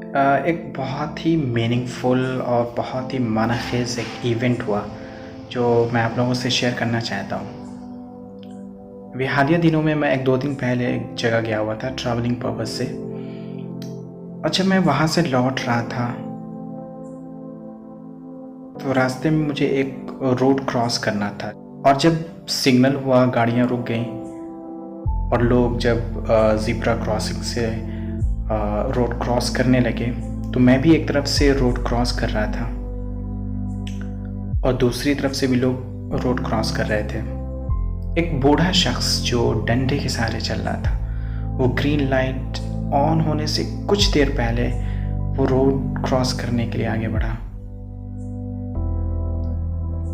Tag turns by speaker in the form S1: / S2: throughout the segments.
S1: एक बहुत ही मीनिंगफुल और बहुत ही मानाखेज़ एक इवेंट हुआ जो मैं आप लोगों से शेयर करना चाहता हूँ। अभी हालिया दिनों में मैं 1-2 दिन पहले एक जगह गया हुआ था ट्रैवलिंग पर्पज़ से। और जब मैं वहाँ से लौट रहा था तो रास्ते में मुझे एक रोड क्रॉस करना था। और जब सिग्नल हुआ, गाड़ियाँ रुक गईं और लोग जब ज़ेब्रा क्रॉसिंग से रोड क्रॉस करने लगे तो मैं भी एक तरफ से रोड क्रॉस कर रहा था और दूसरी तरफ से भी लोग रोड क्रॉस कर रहे थे। एक बूढ़ा शख्स जो डंडे के सहारे चल रहा था, वो ग्रीन लाइट ऑन होने से कुछ देर पहले वो रोड क्रॉस करने के लिए आगे बढ़ा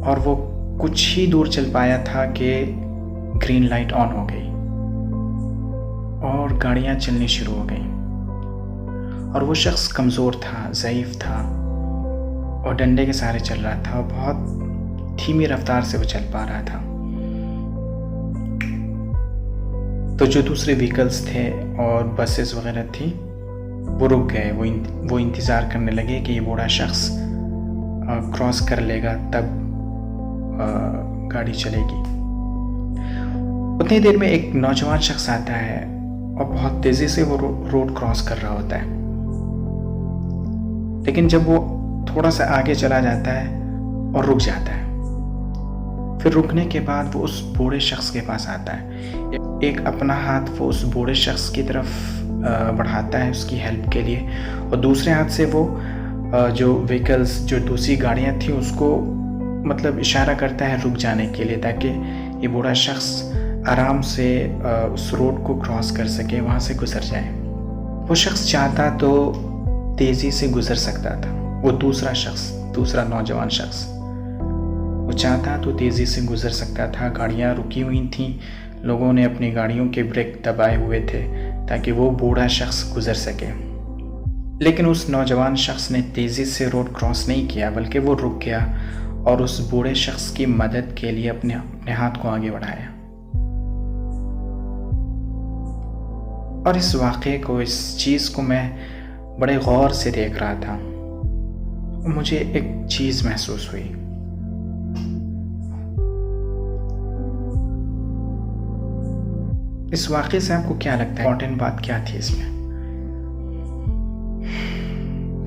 S1: और वो कुछ ही दूर चल पाया था कि ग्रीन लाइट ऑन हो गई और गाड़ियां चलनी शुरू हो गईं। और वो शख्स कमज़ोर था, ज़ईफ़ था और डंडे के सहारे चल रहा था और बहुत धीमी रफ्तार से वो चल पा रहा था। तो जो दूसरे व्हीकल्स थे और बसेस वगैरह थी वो रुक गए। वो इंतज़ार करने लगे कि ये बूढ़ा शख्स क्रॉस कर लेगा तब गाड़ी चलेगी। उतनी देर में एक नौजवान शख्स आता है और बहुत तेज़ी से वो रोड क्रॉस कर रहा होता है। लेकिन जब वो थोड़ा सा आगे चला जाता है और रुक जाता है, फिर रुकने के बाद वो उस बूढ़े शख्स के पास आता है। एक अपना हाथ वो उस बूढ़े शख्स की तरफ बढ़ाता है उसकी हेल्प के लिए और दूसरे हाथ से वो जो व्हीकल्स, जो दूसरी गाड़ियाँ थी उसको मतलब इशारा करता है रुक जाने के लिए, ताकि ये बूढ़ा शख्स आराम से उस रोड को क्रॉस कर सके, वहाँ से गुजर जाए। वो शख्स चाहता तो तेज़ी से गुजर सकता था। वो दूसरा नौजवान शख्स वो चाहता तो तेज़ी से गुजर सकता था। गाड़ियाँ रुकी हुई थीं, लोगों ने अपनी गाड़ियों के ब्रेक दबाए हुए थे ताकि वो बूढ़ा शख्स गुजर सके। लेकिन उस नौजवान शख्स ने तेज़ी से रोड क्रॉस नहीं किया, बल्कि वो रुक गया और उस बूढ़े शख्स की मदद के लिए अपने हाथ को आगे बढ़ाया। और इस वाक़े को, इस चीज़ को मैं बड़े गौर से देख रहा था। मुझे एक चीज़ महसूस हुई। इस वाक़े से आपको क्या लगता है, इम्पोर्टेंट बात क्या थी इसमें?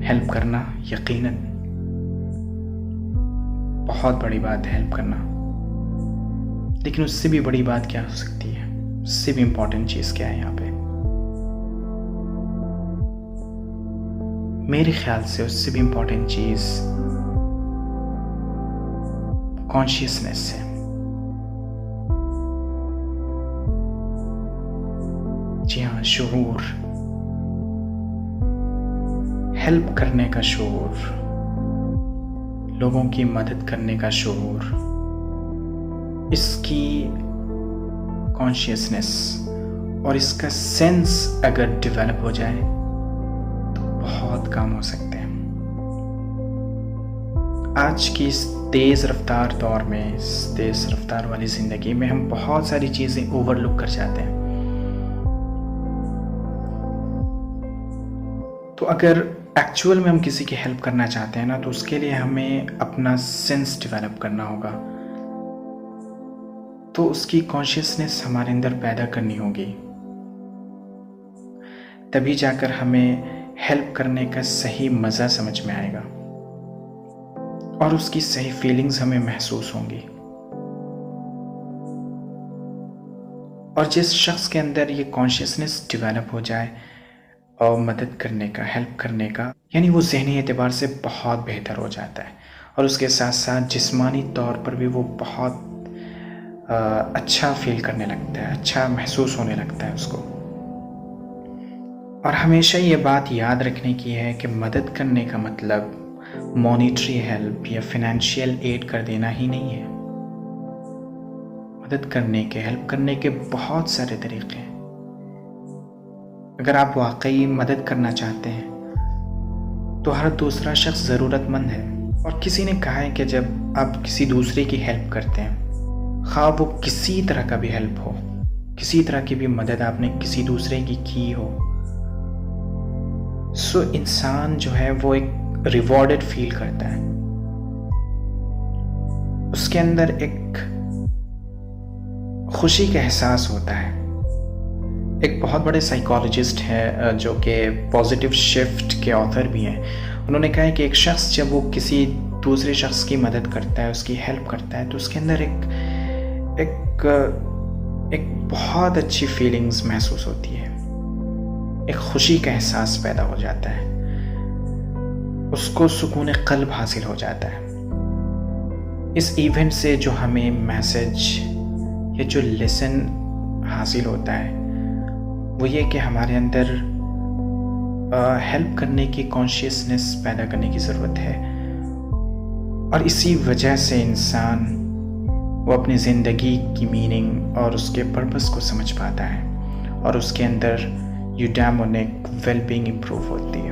S1: हेल्प करना यकीनन बहुत बड़ी बात है, हेल्प करना। लेकिन उससे भी बड़ी बात क्या हो सकती है? उससे भी इम्पोर्टेंट चीज़ क्या है यहाँ पे? मेरे ख्याल से उससे भी इम्पोर्टेंट चीज़ कॉन्शियसनेस है। जी हाँ, शऊर, हेल्प करने का शऊर, लोगों की मदद करने का शऊर, इसकी कॉन्शियसनेस और इसका सेंस अगर डेवलप हो जाए तो बहुत काम हो सकते हैं। आज की इस तेज़ रफ्तार दौर में, इस तेज़ रफ्तार वाली ज़िंदगी में हम बहुत सारी चीज़ें ओवरलुक कर जाते हैं। तो अगर एक्चुअल में हम किसी की हेल्प करना चाहते हैं ना, तो उसके लिए हमें अपना सेंस डेवलप करना होगा। तो उसकी कॉन्शियसनेस हमारे अंदर पैदा करनी होगी, तभी जाकर हमें हेल्प करने का सही मज़ा समझ में आएगा और उसकी सही फीलिंग्स हमें महसूस होंगी। और जिस शख्स के अंदर ये कॉन्शियसनेस डेवलप हो जाए और मदद करने का, हेल्प करने का, यानी वो ज़हनी एतबार से बहुत बेहतर हो जाता है और उसके साथ साथ जिस्मानी तौर पर भी वो बहुत अच्छा फील करने लगता है, अच्छा महसूस होने लगता है उसको। और हमेशा ये बात याद रखने की है कि मदद करने का मतलब मॉनेटरी हेल्प या फिनेंशियल एड कर देना ही नहीं है। मदद करने के, हेल्प करने के बहुत सारे तरीक़े हैं। अगर आप वाकई मदद करना चाहते हैं तो हर दूसरा शख्स ज़रूरतमंद है। और किसी ने कहा है कि जब आप किसी दूसरे की हेल्प करते हैं, ख़्वाह वो किसी तरह का भी हेल्प हो, किसी तरह की भी मदद आपने किसी दूसरे की हो, सो इंसान जो है वो एक रिवॉर्डेड फील करता है, उसके अंदर एक खुशी का एहसास होता है। एक बहुत बड़े साइकोलॉजिस्ट हैं जो कि पॉजिटिव शिफ्ट के ऑथर भी हैं। उन्होंने कहा है कि एक शख्स जब वो किसी दूसरे शख्स की मदद करता है, उसकी हेल्प करता है, तो उसके अंदर एक बहुत अच्छी फीलिंग्स महसूस होती है, एक खुशी का एहसास पैदा हो जाता है, उसको सुकून क़ल्ब हासिल हो जाता है। इस इवेंट से जो हमें मैसेज या जो लेसन हासिल होता है वो ये कि हमारे अंदर हेल्प करने की कॉन्शियसनेस पैदा करने की ज़रूरत है, और इसी वजह से इंसान वो अपनी ज़िंदगी की मीनिंग और उसके पर्पस को समझ पाता है, और उसके अंदर यूडैमोनिक वेलबींग इम्प्रूव होती है।